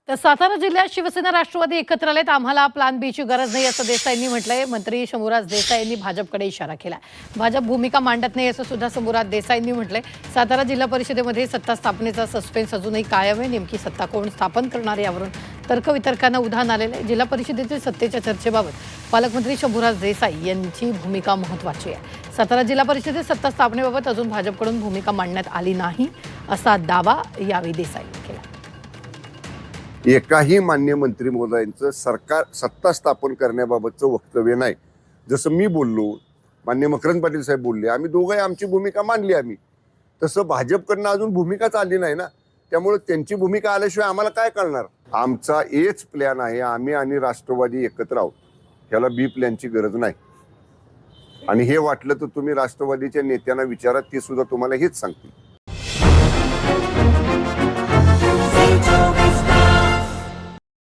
तर सातारा जिल्ह्यात शिवसेना राष्ट्रवादी एकत्र आलेत. आम्हाला प्लॅन बी ची गरज नाही असं देसाईंनी म्हटलंय. मंत्री शंभूराज देसाई यांनी भाजपकडे इशारा केला. भाजप भूमिका मांडत नाही असं सुद्धा शंभूराज देसाईंनी म्हटलंय. सातारा जिल्हा परिषदेमध्ये सत्ता स्थापनेचा सस्पेन्स अजूनही कायम आहे. नेमकी सत्ता कोण स्थापन करणार यावरून तर्कवितर्कांना उधाण आलेलं आहे. जिल्हा परिषदेतील सत्तेच्या चर्चेबाबत पालकमंत्री शंभूराज देसाई यांची भूमिका महत्त्वाची आहे. सातारा जिल्हा परिषदेत सत्ता स्थापनेबाबत अजून भाजपकडून भूमिका मांडण्यात आली नाही असा दावा यावेळी देसाईंनी केला. एकाही मान्य मंत्री महोदयांचं सरकार सत्ता स्थापन करण्याबाबतचं वक्तव्य नाही. जसं मी बोललो, मान्य मकरंद पाटील साहेब बोलले, आम्ही दोघंही आमची भूमिका मांडली आम्ही, तसं भाजपकडनं अजून भूमिकाच आली नाही ना. त्यामुळे त्यांची भूमिका आल्याशिवाय आम्हाला काय कळणार. आमचा एच प्लॅन आहे, आम्ही आणि राष्ट्रवादी एकत्र आहोत. ह्याला बी प्लॅनची गरज नाही. आणि हे वाटलं तर तुम्ही राष्ट्रवादीच्या नेत्यांना विचारा, ते सुद्धा तुम्हाला हेच सांगतील.